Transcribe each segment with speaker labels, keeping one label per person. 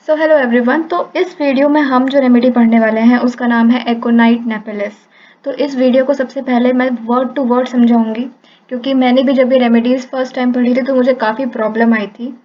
Speaker 1: So hello everyone. तो इस video में हम जो रेमेडी पढ़ने वाले हैं उसका नाम है एकोनाइट नेपेलिस। तो इस वीडियो को सबसे पहले मैं वर्ड टू वर्ड समझाऊंगी, क्योंकि मैंने भी जब ये रेमेडीज़ फर्स्ट टाइम पढ़ी थी तो मुझे काफ़ी प्रॉब्लम आई थी।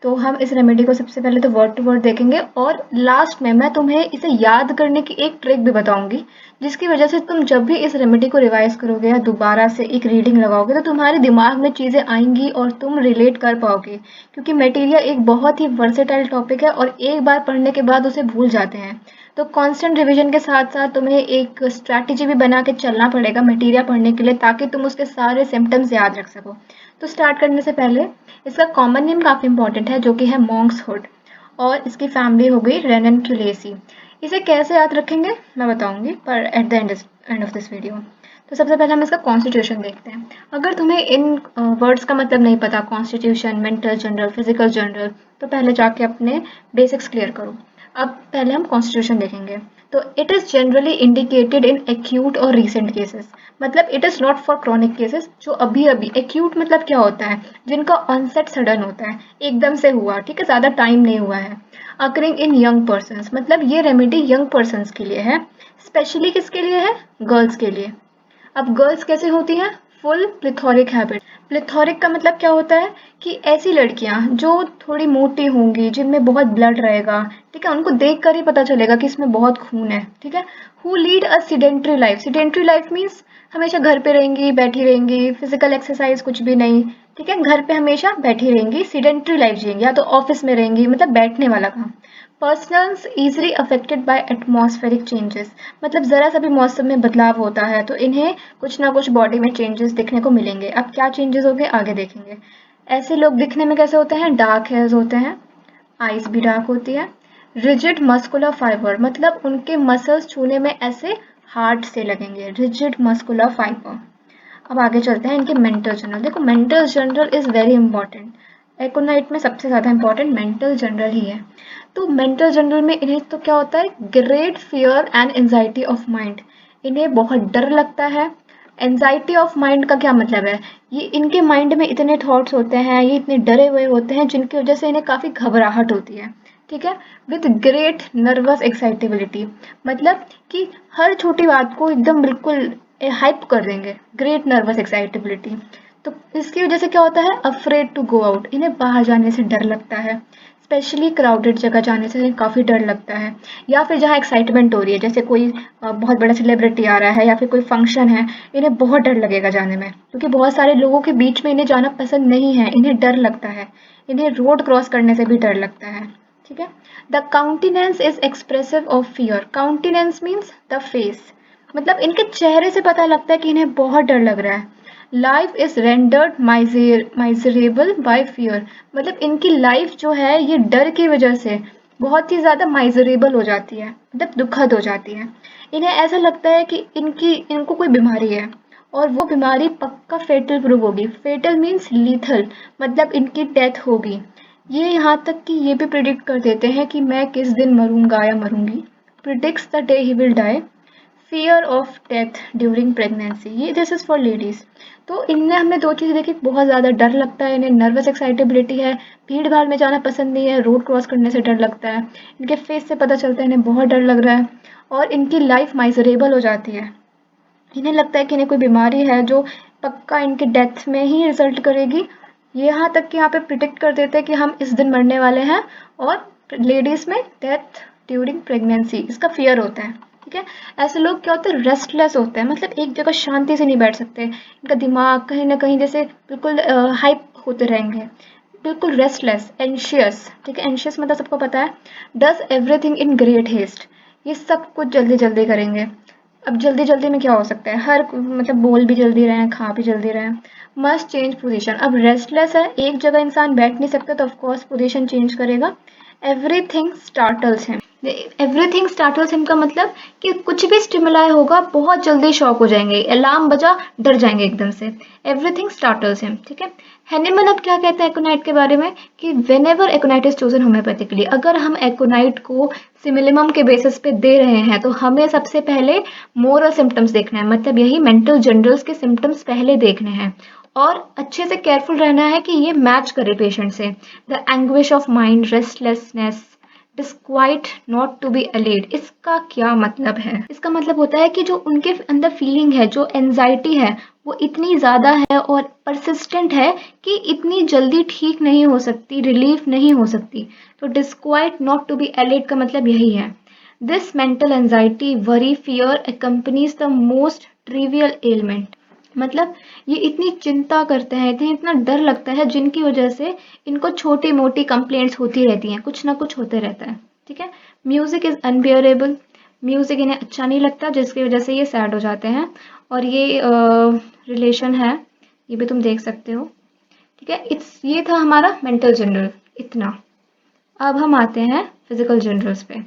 Speaker 1: तो हम इस रेमेडी को सबसे पहले तो वर्ड टू वर्ड देखेंगे और लास्ट में मैं तुम्हें इसे याद करने की एक ट्रिक भी बताऊंगी, जिसकी वजह से तुम जब भी इस रेमेडी को रिवाइज करोगे या दोबारा से एक रीडिंग लगाओगे तो तुम्हारे दिमाग में चीज़ें आएंगी और तुम रिलेट कर पाओगे, क्योंकि मटेरियल एक बहुत ही वर्सेटाइल टॉपिक है और एक बार पढ़ने के बाद उसे भूल जाते हैं। तो कांस्टेंट रिवीजन के साथ साथ तुम्हें एक स्ट्रैटेजी भी बना के चलना पड़ेगा मटेरियल पढ़ने के लिए, ताकि तुम उसके सारे सिम्टम्स याद रख सको। तो स्टार्ट करने से पहले इसका कॉमन नेम काफ़ी इंपॉर्टेंट है, जो कि है मॉन्क्स हुड, और इसकी फैमिली हो गई रेननक्यूलेसी। इसे कैसे याद रखेंगे मैं बताऊंगी, पर at the end of this video. तो सबसे पहले हम इसका कॉन्स्टिट्यूशन देखते हैं। अगर तुम्हें इन वर्ड्स का मतलब नहीं पता, constitution, mental general, physical general, तो पहले जाके अपने बेसिक्स क्लियर करो। अब पहले हम कॉन्स्टिट्यूशन देखेंगे। तो it is generally indicated in acute और रीसेंट केसेस, मतलब it is not for chronic cases जो अभी अभी। एक्यूट मतलब क्या होता है? जिनका ऑनसेट सडन होता है, एकदम से हुआ, ठीक है, ज़्यादा टाइम नहीं हुआ है। अकरिंग इन यंग पर्सन्स, मतलब ये रेमेडी यंग पर्सन्स के लिए है। स्पेशली किसके लिए है? गर्ल्स के लिए। अब गर्ल्स कैसे होती हैं? Full प्लिथोरिक habit. प्लिथोरिक का मतलब क्या होता है? कि ऐसी लड़कियां जो थोड़ी मोटी होंगी, जिनमें बहुत ब्लड रहेगा, ठीक है, उनको देख कर ही पता चलेगा कि इसमें बहुत खून है, ठीक है। Who lead a sedentary life. Sedentary life means हमेशा घर पे रहेंगी, बैठी रहेंगी, फिजिकल एक्सरसाइज कुछ भी नहीं, ठीक है, घर पे हमेशा बैठी रहेंगी, सिडेंट्री लाइफ जिएंगी, या तो ऑफिस में रहेंगी, मतलब बैठने वाला काम। Personals easily affected by atmospheric changes, मतलब ज़रा सा भी मौसम में बदलाव होता है तो इन्हें कुछ ना कुछ बॉडी में चेंजेस दिखने को मिलेंगे। अब क्या चेंजेस होंगे आगे देखेंगे। ऐसे लोग दिखने में कैसे होते हैं? डार्क हेयर्स होते हैं, आईज भी डार्क होती है। रिजिड मस्कुलर फाइबर, मतलब उनके मसल्स छूने में ऐसे हार्ड से लगेंगे, रिजिड मस्कुलर फाइबर। अब आगे चलते हैं इनके मेंटल जनरल। देखो, mental general is very important. Aconite में सबसे ज़्यादा इंपॉर्टेंट मेंटल जनरल ही है। तो मेंटल जनरल में इन्हें तो क्या होता है? Great fear and anxiety of mind. इन्हें बहुत डर लगता है। एंजाइटी ऑफ माइंड का क्या मतलब है? ये इनके माइंड में इतने थॉट्स होते हैं, ये इतने डरे हुए होते हैं, जिनकी वजह से इन्हें काफ़ी घबराहट होती है, ठीक है। विद ग्रेट नर्वस एक्साइटेबिलिटी, मतलब कि हर छोटी बात को एकदम बिल्कुल हाइप कर देंगे, ग्रेट नर्वस एक्साइटेबिलिटी। तो इसकी वजह से क्या होता है? अफ्रेड टू गो आउट, इन्हें बाहर जाने से डर लगता है। स्पेशली क्राउडेड जगह जाने से इन्हें काफ़ी डर लगता है, या फिर जहाँ एक्साइटमेंट हो रही है, जैसे कोई बहुत बड़ा सेलिब्रिटी आ रहा है या फिर कोई फंक्शन है, इन्हें बहुत डर लगेगा जाने में, क्योंकि बहुत सारे लोगों के बीच में इन्हें जाना पसंद नहीं है, इन्हें डर लगता है। इन्हें रोड क्रॉस करने से भी डर लगता है, ठीक है। The countenance is expressive of fear. Countenance means the face, मतलब इनके चेहरे से पता लगता है कि इन्हें बहुत डर लग रहा है। Life is rendered miserable bye fear, मतलब इनकी लाइफ जो है ये डर की वजह से बहुत ही ज़्यादा माइजरेबल हो जाती है, मतलब दुखद हो जाती है। इन्हें ऐसा लगता है कि इनको कोई बीमारी है, और वो बीमारी पक्का फेटल प्रूव होगी। फेटल मीन्स लीथल, मतलब इनकी डेथ होगी। ये यहाँ तक कि ये भी प्रिडिक्ट कर देते हैं कि मैं किस दिन मरूंगा या मरूंगी। Predicts the day he will die. Fear of death during pregnancy, ये दिस इज फॉर लेडीज। तो इनमें हमने दो चीज़ें देखी, बहुत ज़्यादा डर लगता है इन्हें, नर्वस एक्साइटेबिलिटी है, भीड़ भाड़ में जाना पसंद नहीं है, रोड क्रॉस करने से डर लगता है, इनके फेस से पता चलता है इन्हें बहुत डर लग रहा है, और इनकी लाइफ माइजरेबल हो जाती है। इन्हें लगता है कि इन्हें कोई बीमारी है जो पक्का इनके डेथ में ही रिजल्ट करेगी। ये यहाँ तक कि यहाँ पे प्रिडिक्ट कर देते हैं कि हम इस दिन मरने वाले हैं, और लेडीज में डेथ ड्यूरिंग प्रेगनेंसी, इसका फियर होता है, ठीक है। ऐसे लोग क्या होते हैं? रेस्टलेस होते हैं, मतलब एक जगह शांति से नहीं बैठ सकते, इनका दिमाग कहीं ना कहीं जैसे बिल्कुल हाइप होते रहेंगे, बिल्कुल रेस्टलेस, एंशियस, ठीक है। एंशियस मतलब सबको पता है, does everything in great haste, ये सब कुछ जल्दी जल्दी करेंगे। अब जल्दी जल्दी में क्या हो सकता है? हर मतलब बोल भी जल्दी रहे हैं, खा भी जल्दी रहे हैं। मस्ट चेंज पोजीशन, अब रेस्टलेस है, एक जगह इंसान बैठ नहीं सकता, तो ऑफकोर्स पोजीशन चेंज करेगा। Everything startles him. Everything startles him का मतलब कि कुछ भी स्टिमुलाई होगा बहुत जल्दी शॉक हो जाएंगे, अलार्म बजा डर जाएंगे एकदम से। एवरीथिंग स्टार्टल्स हिम, ठीक है। हैनिमन अब क्या कहते हैं एकोनाइट के बारे में, कि whenever aconite is chosen homeopathically, अगर हम एकोनाइट को सिमिलिमम के बेसिस पे दे रहे हैं तो हमें सबसे पहले मोरल सिम्टम्स देखना है, मतलब यही मेंटल जनरल्स के सिम्टम्स पहले देखने हैं, और अच्छे से केयरफुल रहना है कि ये मैच करे पेशेंट से। The anguish of mind, restlessness, disquiet not to be allayed, इसका क्या मतलब है? इसका मतलब होता है कि जो उनके अंदर फीलिंग है, जो एंजाइटी है, वो इतनी ज़्यादा है और परसिस्टेंट है कि इतनी जल्दी ठीक नहीं हो सकती, रिलीफ नहीं हो सकती। तो डिस्क्वाइट नॉट टू बी अलेड का मतलब यही है। This mental anxiety, worry, fear accompanies the most trivial element. मतलब ये इतनी चिंता करते हैं, इतना डर लगता है, जिनकी वजह से इनको छोटी मोटी कंप्लेंट्स होती रहती हैं, कुछ ना कुछ होते रहता है। ठीक है। म्यूजिक इज अनबियरेबल, म्यूजिक इन्हें अच्छा नहीं लगता, जिसकी वजह से ये सैड हो जाते हैं। और ये रिलेशन है, ये भी तुम देख सकते हो। ठीक है। ये था हमारा मेंटल जनरल, इतना। अब हम आते हैं फिजिकल जनरल्स पे।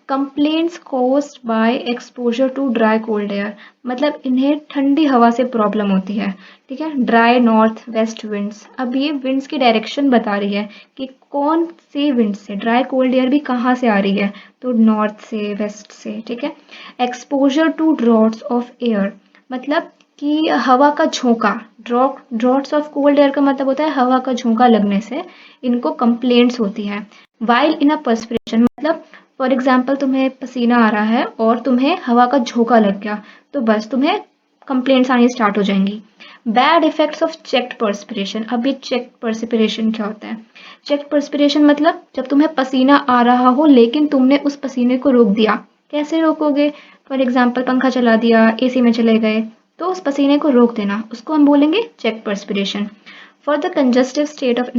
Speaker 1: Complaints caused by exposure to dry cold air, मतलब इन्हें ठंडी हवा से प्रॉब्लम होती है। ठीक है। ड्राई नॉर्थ वेस्ट विंड्स, अब ये विंड्स की डायरेक्शन बता रही है कि कौन सी विंड से, ड्राई कोल्ड एयर भी कहाँ से आ रही है, तो नॉर्थ से, वेस्ट से। ठीक है। Exposure to draughts of air, मतलब कि हवा का झोंका, ड्रॉट्स ऑफ कोल्ड एयर का मतलब होता है हवा का झोंका लगने से इनको कंप्लेंट्स होती है। वाइल इन अ पर्सपिरेशन, मतलब फॉर एग्जाम्पल तुम्हें पसीना आ रहा है और तुम्हें हवा का झोंका लग गया, तो बस तुम्हें कंप्लेंट्स आनी स्टार्ट हो जाएंगी। Bad effects of checked perspiration, अब ये चेक्ड पर्सपिरेशन क्या होता है? चेक्ड पर्सपिरेशन मतलब जब तुम्हें पसीना आ रहा हो लेकिन तुमने उस पसीने को रोक दिया। कैसे रोकोगे? फॉर एग्जाम्पल पंखा चला दिया, एसी में चले गए, तो उस पसीने को रोक देना, उसको हम बोलेंगे check perspiration. For the congestive state of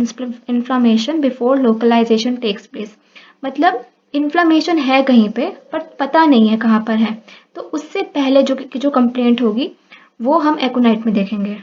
Speaker 1: inflammation before localisation takes place, मतलब इन्फ्लामेशन है कहीं पे पर पता नहीं है कहाँ पर है, तो उससे पहले जो कंप्लेंट होगी वो हम एकोनाइट में देखेंगे।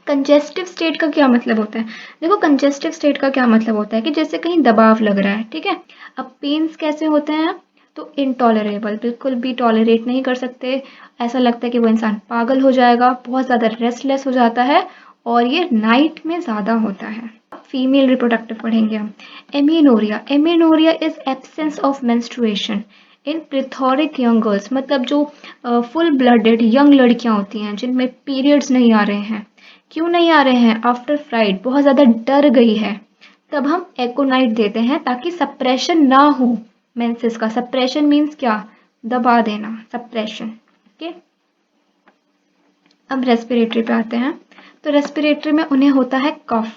Speaker 1: कंजेस्टिव स्टेट का क्या मतलब होता है? देखो, कंजेस्टिव स्टेट का क्या मतलब होता है कि जैसे कहीं दबाव लग रहा है। ठीक है। अब पेन्स कैसे होते हैं? तो इनटॉलरेबल, बिल्कुल भी टॉलरेट नहीं कर सकते, ऐसा लगता है कि वो इंसान पागल हो जाएगा, बहुत ज़्यादा रेस्टलेस हो जाता है, और ये नाइट में ज़्यादा होता है। फीमेल रिप्रोडक्टिव पढ़ेंगे हम। Amenorrhoea, amenorrhoea is absence of menstruation in plethoric young girls, मतलब जो फुल ब्लडेड यंग लड़कियां होती हैं जिनमें पीरियड्स नहीं आ रहे हैं। क्यों नहीं आ रहे हैं? आफ्टर फ्राइड, बहुत ज़्यादा डर गई है, तब हम एकोनाइट देते हैं ताकि सप्रेशन ना हो। मेंसेस का सप्रेशन मीन्स क्या? दबा देना, सप्रेशन। ओके। अब रेस्पिरेटरी पे आते हैं। तो रेस्पिरेटरी में उन्हें होता है cough,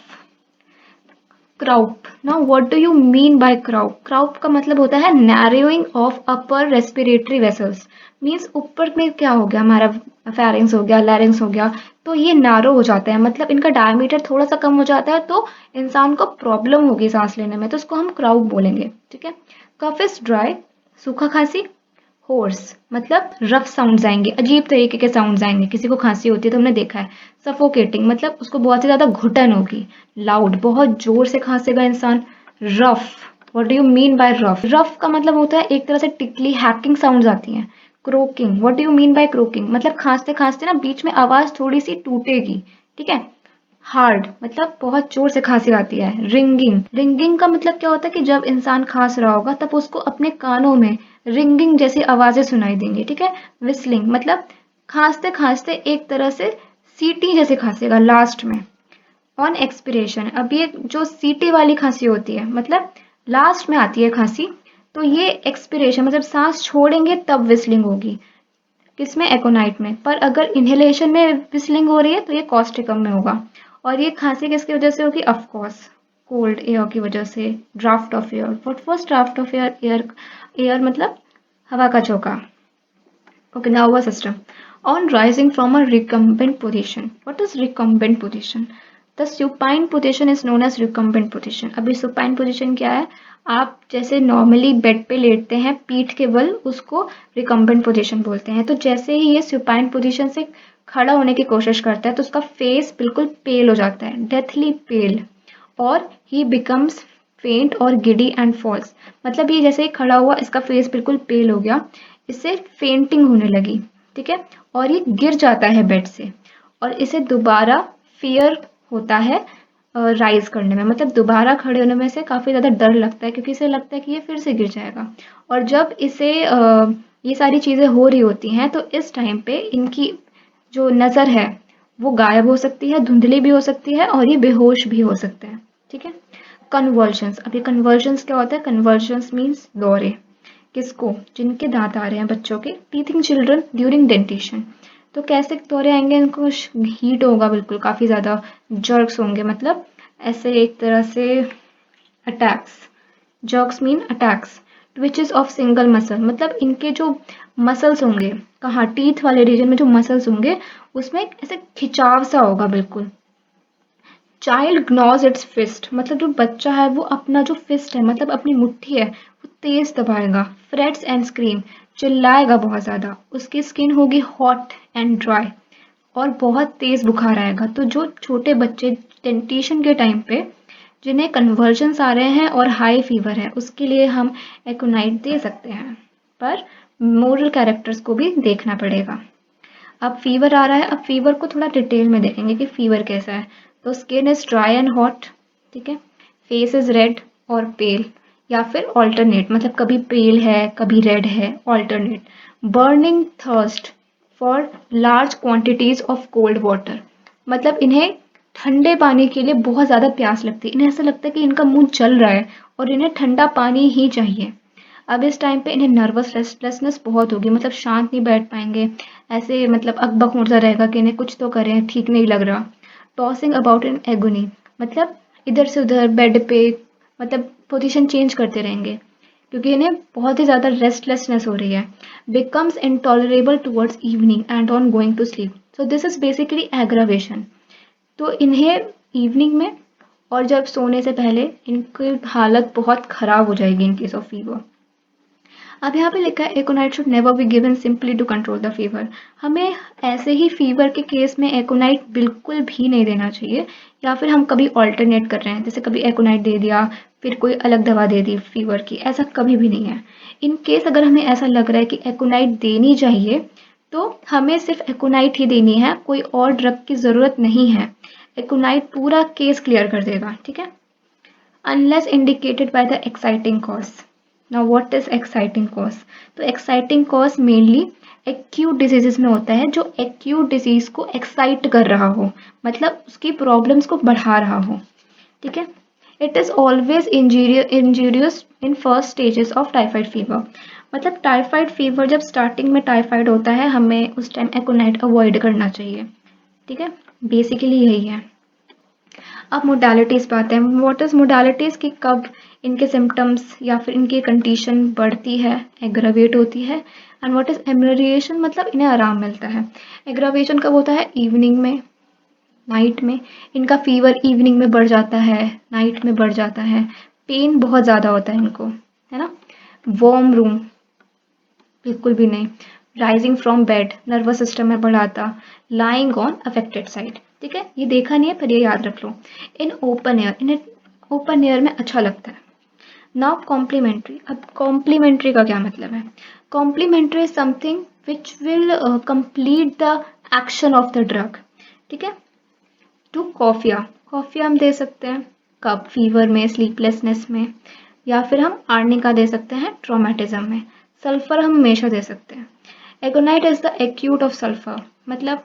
Speaker 1: croup. Now what do you mean by croup? Croup का मतलब होता है narrowing of upper respiratory vessels, means ऊपर में क्या हो गया, हमारा फेरिंग्स हो गया, लैरिंग्स हो गया, तो ये नैरो हो जाते हैं, मतलब इनका डायमीटर थोड़ा सा कम हो जाता है, तो इंसान को प्रॉब्लम होगी सांस लेने में, तो उसको हम क्राउप बोलेंगे। ठीक है। कफ इज ड्राई, सूखा खांसी। होर्स मतलब रफ साउंड्स आएंगे, अजीब तरीके के साउंड्स आएंगे, किसी को खांसी होती है तो हमने देखा है। सफोकेटिंग मतलब उसको बहुत ही ज्यादा घुटन होगी। लाउड, बहुत जोर से खांसेगा इंसान। Rough, what do you mean bye rough? Rough का मतलब होता है एक तरह से टिकली, हैकिंग साउंड्स आती हैं। Croaking, what do you mean bye croaking? मतलब खांसते खांसते ना बीच में आवाज थोड़ी सी टूटेगी। ठीक है। हार्ड मतलब बहुत जोर से खांसी आती है। रिंगिंग, रिंगिंग का मतलब क्या होता है कि जब इंसान खांस रहा होगा तब उसको अपने कानों में रिंगिंग जैसी आवाजें सुनाई देंगी। ठीक है। विस्लिंग मतलब खांसते खांसते एक तरह से सीटी जैसे खांसेगा लास्ट में। ऑन एक्सपिरेशन, अब ये जो सीटी वाली खांसी होती है, मतलब लास्ट में आती है खांसी, तो ये एक्सपिरेशन मतलब सांस छोड़ेंगे तब विस्लिंग होगी। किसमें? एकोनाइट में। पर अगर इनहेलेशन में विस्लिंग हो रही है तो ये कॉस्टिकम में होगा। और ये खांसी किसकी वजह से होगी? ऑफ कोर्स कोल्ड एयर की वजह से। Draft of air, what was draft of air? Air, air मतलब हवा का झोंका। Okay, nervous system. On rising from a recumbent position. What is recumbent position? The supine position is known as recumbent position. अभी supine position क्या है? आप जैसे normally bed पे लेटते हैं पीठ के बल, उसको रिकम्बेंट पोजीशन बोलते हैं। तो जैसे ही ये सुपाइन पोजीशन से खड़ा होने की कोशिश करता है तो उसका फेस बिल्कुल पेल हो जाता है, डेथली पेल, और ही बिकम्स फेंट और गिडी एंड फॉल्स, मतलब ये जैसे ही खड़ा हुआ इसका फेस बिल्कुल पेल हो गया, इससे फेंटिंग होने लगी। ठीक है। और ये गिर जाता है बेड से, और इसे दोबारा फियर होता है राइज करने में, मतलब दोबारा खड़े होने में से काफ़ी ज़्यादा डर लगता है, क्योंकि इसे लगता है कि ये फिर से गिर जाएगा। और जब इसे ये सारी चीज़ें हो रही होती हैं तो इस टाइम पे इनकी जो नज़र है वो गायब हो सकती है, धुंधली भी हो सकती है, और ये बेहोश भी हो सकते हैं। ठीक है। कन्वर्जन्स। अब ये कन्वर्जन्स क्या होता है? कन्वर्जन्स मीन्स दौरे। किसको? जिनके दांत आ रहे हैं बच्चों के, टीथिंग चिल्ड्रन ड्यूरिंग डेंटिशन। तो कैसे दौरे आएंगे? इनको हीट होगा बिल्कुल, काफ़ी ज़्यादा जर्क्स होंगे, मतलब ऐसे एक तरह से attacks. Jerks mean attacks. Twitches of single muscle, मतलब इनके जो मसल्स होंगे, कहाँ? टीथ वाले रीजन में जो मसल्स होंगे उसमें ऐसे खिंचाव सा होगा बिल्कुल। चाइल्ड ग्नॉज इट्स फिस्ट, मतलब जो बच्चा है वो अपना जो फिस्ट है, मतलब अपनी मुट्ठी है, वो तेज दबाएगा। फ्रेट्स एंड स्क्रीम, चिल्लाएगा बहुत ज़्यादा। उसकी स्किन होगी हॉट एंड ड्राई, और बहुत तेज बुखार आएगा। तो जो छोटे बच्चे डेंटिशन के टाइम पे जिन्हें कन्वर्जन्स आ रहे हैं और हाई फीवर है, उसके लिए हम एकोनाइट दे सकते हैं, पर मोरल कैरेक्टर्स को भी देखना पड़ेगा। अब फीवर आ रहा है, अब फीवर को थोड़ा डिटेल में देखेंगे कि फीवर कैसा है। तो skin is dry and hot, ठीक है। फेस इज रेड और पेल, या फिर ऑल्टरनेट, मतलब कभी पेल है कभी रेड है, alternate. Burning thirst for large quantities of cold water, मतलब इन्हें ठंडे पानी के लिए बहुत ज़्यादा प्यास लगती है। इन्हें ऐसा लगता है कि इनका मुंह जल रहा है और इन्हें ठंडा पानी ही चाहिए। अब इस टाइम पे इन्हें नर्वस रेस्टलेसनेस बहुत होगी, मतलब शांत नहीं बैठ पाएंगे, ऐसे मतलब अकबक होता रहेगा कि इन्हें कुछ तो करें, ठीक नहीं लग रहा। टॉसिंग अबाउट इन एगोनी, मतलब इधर से उधर बेड पे, मतलब पोजीशन चेंज करते रहेंगे क्योंकि इन्हें बहुत ही ज़्यादा रेस्टलेसनेस हो रही है। Becomes intolerable towards evening and on going to sleep, so this is basically aggravation. तो इन्हें इवनिंग में और जब सोने से पहले इनकी हालत बहुत ख़राब हो जाएगी इन केस ऑफ फीवर। अब यहाँ पे लिखा है aconite should never be given simply to control the fever. हमें ऐसे ही फीवर के केस में एकोनाइट बिल्कुल भी नहीं देना चाहिए, या फिर हम कभी ऑल्टरनेट कर रहे हैं, जैसे कभी एकोनाइट दे दिया फिर कोई अलग दवा दे दी फीवर की, ऐसा कभी भी नहीं है। इन केस अगर हमें ऐसा लग रहा है कि एकोनाइट देनी चाहिए, तो हमें सिर्फ एकोनाइट ही देनी है, कोई और ड्रग की ज़रूरत नहीं है। एकोनाइट पूरा केस क्लियर कर देगा, ठीक है। unless indicated by the exciting cause. Now what is exciting cause? तो exciting cause mainly acute diseases में होता है, जो acute disease को excite कर रहा हो, मतलब उसकी problems को बढ़ा रहा हो, ठीक है। It is always injurious in first stages of typhoid fever, मतलब टाइफाइड फीवर जब स्टार्टिंग में टाइफाइड होता है, हमें उस टाइम एकोनाइट अवॉइड करना चाहिए, ठीक है। बेसिकली यही है। अब मोडालिटीज़ पे आते हैं। व्हाट इज़ मोडालिटीज़, कि कब इनके सिम्टम्स या फिर इनकी कंडीशन बढ़ती है, एग्रावेट होती है। एंड व्हाट इज़ एमेलिएशन, मतलब इन्हें आराम मिलता है। एग्रावेशन कब होता है? इवनिंग में, नाइट में। इनका फीवर इवनिंग में बढ़ जाता है, नाइट में बढ़ जाता है। पेन बहुत ज़्यादा होता है इनको, है ना। वार्म रूम बिल्कुल भी नहीं। Rising from bed, nervous system में बढ़ाता। लाइंग ऑन अफेक्टेड साइड, ठीक है। ये देखा नहीं है पर ये याद रख लो। इन ओपन एयर, इन्हें ओपन एयर में अच्छा लगता है। Now complementary. अब कॉम्प्लीमेंट्री का क्या मतलब है? Complementary is something which will complete the action of the drug, ठीक है। टू कॉफिया, कॉफिया हम दे सकते हैं कब? फीवर में, स्लीपलेसनेस में, या फिर हम आर्निका दे सकते हैं ट्रोमेटिज्म में। सल्फर हम हमेशा दे सकते हैं। Aconite is the acute of sulphur, मतलब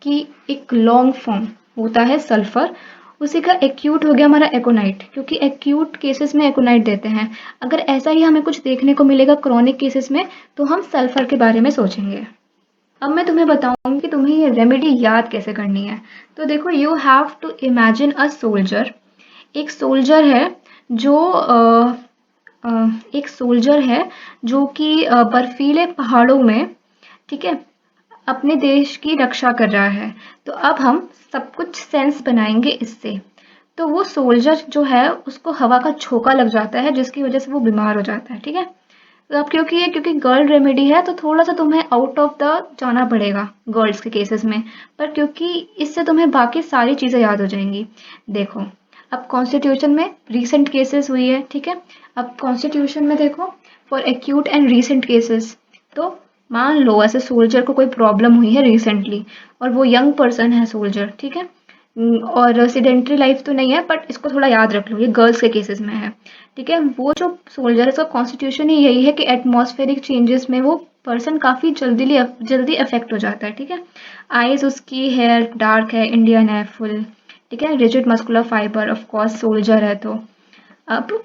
Speaker 1: कि एक लॉन्ग फॉर्म होता है सल्फर, उसी का एक्यूट हो गया हमारा एकोनाइट, क्योंकि एक्यूट केसेस में एकोनाइट देते हैं। अगर ऐसा ही हमें कुछ देखने को मिलेगा क्रॉनिक केसेस में, तो हम सल्फर के बारे में सोचेंगे। अब मैं तुम्हें बताऊंगी कि तुम्हें ये रेमेडी याद कैसे करनी है। तो देखो, you have to imagine a soldier. एक सोल्जर है जो एक सोल्जर है जो कि बर्फीले पहाड़ों में, ठीक है, अपने देश की रक्षा कर रहा है। तो अब हम सब कुछ सेंस बनाएंगे इससे। तो वो सोल्जर जो है उसको हवा का झोंका लग जाता है, जिसकी वजह से वो बीमार हो जाता है, ठीक है। तो अब क्योंकि गर्ल रेमेडी है, तो थोड़ा सा तुम्हें आउट ऑफ द जाना पड़ेगा गर्ल्स के केसेस में, पर क्योंकि इससे तुम्हें बाकी सारी चीज़ें याद हो जाएंगी। देखो, अब कॉन्स्टिट्यूशन में रीसेंट केसेस हुई है, ठीक है। अब कॉन्स्टिट्यूशन में देखो, for acute and recent cases, तो मान लो ऐसे सोल्जर को कोई प्रॉब्लम हुई है रिसेंटली, और वो यंग पर्सन है सोल्जर, ठीक है। और रेसिडेंट्री लाइफ तो नहीं है, बट इसको थोड़ा याद रख लो, ये गर्ल्स के केसेस में है, ठीक है। वो जो सोल्जर है, उसका कॉन्स्टिट्यूशन ही यही है कि एटमॉस्फेरिक चेंजेस में वो पर्सन काफ़ी जल्दी अफेक्ट हो जाता है, ठीक है। आइज उसकी हेयर डार्क है, इंडियन है फुल, ठीक है। Rigid muscular fibre, of course soldier है तो। अब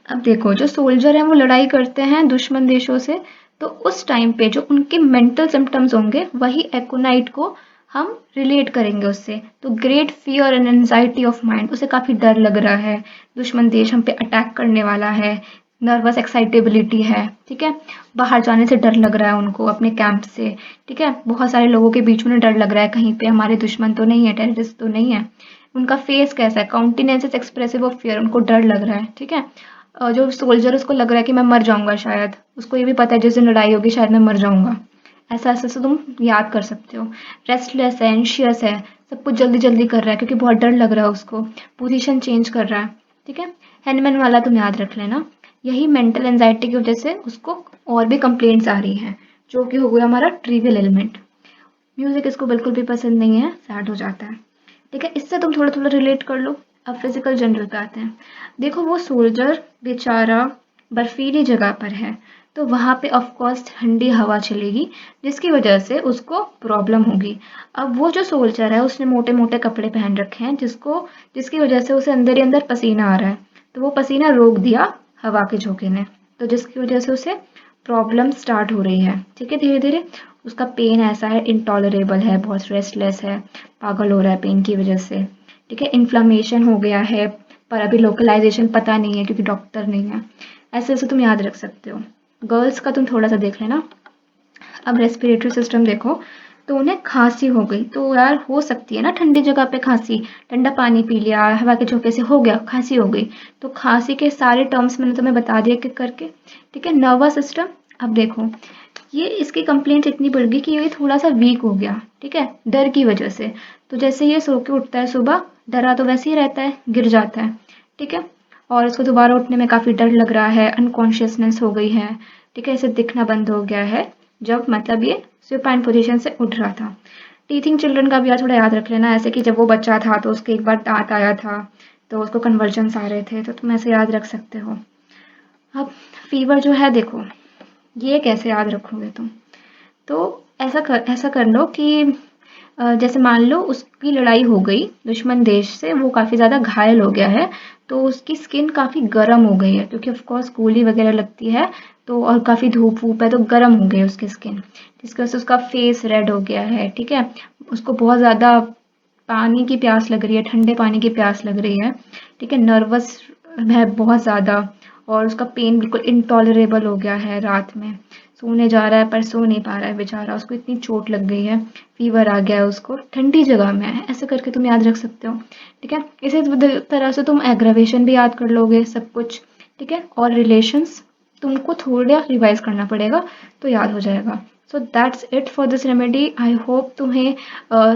Speaker 1: अब देखो, जो सोल्जर हैं वो लड़ाई करते हैं दुश्मन देशों से, तो उस टाइम पे जो उनके मेंटल सिम्टम्स होंगे वही एकोनाइट को हम रिलेट करेंगे उससे। तो great fear and anxiety of mind, उसे काफ़ी डर लग रहा है, दुश्मन देश हम पे अटैक करने वाला है, नर्वस एक्साइटेबिलिटी है, ठीक है, बाहर जाने से डर लग रहा है उनको अपने कैंप से, ठीक है, बहुत सारे लोगों के बीच में डर लग रहा है कहीं पे हमारे दुश्मन तो नहीं है, टेररिस्ट तो नहीं है। उनका फेस कैसा है, काउंटिनेंस इज एक्सप्रेसिव ऑफ फियर, उनको डर लग रहा है, ठीक है। जो सोल्जर उसको लग रहा है कि मैं मर जाऊंगा शायद, उसको ये भी पता है जिस दिन लड़ाई होगी शायद मैं मर जाऊंगा। ऐसा ऐसा से तुम याद कर सकते हो। रेस्टलेस है, एंशियस है, सब कुछ जल्दी जल्दी कर रहा है क्योंकि बहुत डर लग रहा है उसको, पोजीशन चेंज कर रहा है, ठीक है। हैंडमैन वाला तुम याद रख लेना, यही मेंटल एंजाइटी की वजह से उसको और भी कंप्लेंट्स आ रही हैं, जो कि हो गया हमारा ट्रिवियल एलिमेंट। म्यूजिक इसको बिल्कुल भी पसंद नहीं है, सैड हो जाता है, ठीक है। इससे तुम थोड़ा थोड़ा रिलेट कर लो। अब फिजिकल जनरल पे आते हैं। देखो, वो सोल्जर बेचारा बर्फीली जगह पर है, तो वहाँ पे ऑफ कोर्स ठंडी हवा चलेगी, जिसकी वजह से उसको प्रॉब्लम होगी। अब वो जो सोल्जर है उसने मोटे मोटे कपड़े पहन रखे हैं, जिसकी वजह से उसे अंदर ही अंदर पसीना आ रहा है, तो वो पसीना रोक दिया हवा के झोंके ने, तो जिसकी वजह से उसे प्रॉब्लम स्टार्ट हो रही है, ठीक है, धीरे धीरे। उसका पेन ऐसा है, इंटॉलरेबल है, बहुत रेस्टलेस है, पागल हो रहा है पेन की वजह से, ठीक है, इन्फ्लामेशन हो गया है, पर अभी लोकलाइजेशन पता नहीं है क्योंकि डॉक्टर नहीं है। ऐसे ऐसे तुम याद रख सकते हो। गर्ल्स का तुम थोड़ा सा देख लेना। अब रेस्पिरेटरी सिस्टम देखो, तो उन्हें खांसी हो गई, तो यार हो सकती है ना ठंडी जगह पे खांसी, ठंडा पानी पी लिया, हवा के झोंके से हो गया, खांसी हो गई। तो खांसी के सारे टर्म्स मैंने तुम्हें बता दिया कि करके, ठीक है। नर्वस सिस्टम, अब देखो, ये इसकी कंप्लेंट इतनी बढ़ गई कि ये थोड़ा सा वीक हो गया, ठीक है, डर की वजह से। तो जैसे ये सो के उठता है सुबह, डरा तो वैसे ही रहता है, गिर जाता है, ठीक है, और इसको दोबारा उठने में काफ़ी डर लग रहा है, अनकॉन्शियसनेस हो गई है, ठीक है, इसे दिखना बंद हो गया है जब मतलब ये सुपाइन पोजीशन से उठ रहा था। टीथिंग चिल्ड्रन का भी यार थोड़ा याद रख लेना, ऐसे कि जब वो बच्चा था तो उसके एक बार दांत आया था, तो उसको कन्वर्जन्स आ रहे थे, तो तुम ऐसे याद रख सकते हो। अब फीवर जो है देखो, ये कैसे याद रखोगे तुम, तो ऐसा कर लो कि जैसे मान लो उसकी लड़ाई हो गई दुश्मन देश से, वो काफ़ी ज़्यादा घायल हो गया है, तो उसकी स्किन काफ़ी गर्म हो गई है क्योंकि ऑफ कोर्स गोली वगैरह लगती है, तो और काफ़ी धूप वूप है तो गर्म हो गई उसकी स्किन, जिसकी वजह से उसका फेस रेड हो गया है, ठीक है। उसको बहुत ज़्यादा पानी की प्यास लग रही है, ठंडे पानी की प्यास लग रही है, ठीक है, नर्वस है बहुत ज़्यादा, और उसका पेन बिल्कुल इंटॉलरेबल हो गया है, रात में सोने जा रहा है पर सो नहीं पा रहा है बेचारा, उसको इतनी चोट लग गई है, फीवर आ गया है उसको, ठंडी जगह में है, ऐसे करके तुम याद रख सकते हो, ठीक है। इसी तरह से तुम एग्रावेशन भी याद कर लोगे सब कुछ, ठीक है, और रिलेशंस तुमको थोड़ा रिवाइज करना पड़ेगा तो याद हो जाएगा। So that's it for this remedy. I hope तुम्हें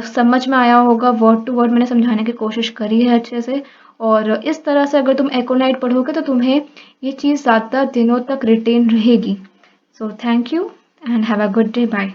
Speaker 1: समझ में आया होगा, वर्ड टू वर्ड मैंने समझाने की कोशिश करी है अच्छे से, और इस तरह से अगर तुम एकोनाइट पढ़ोगे तो तुम्हें ये चीज़ ज़्यादा दिनों तक रिटेन रहेगी। So thank you and have a good day. Bye.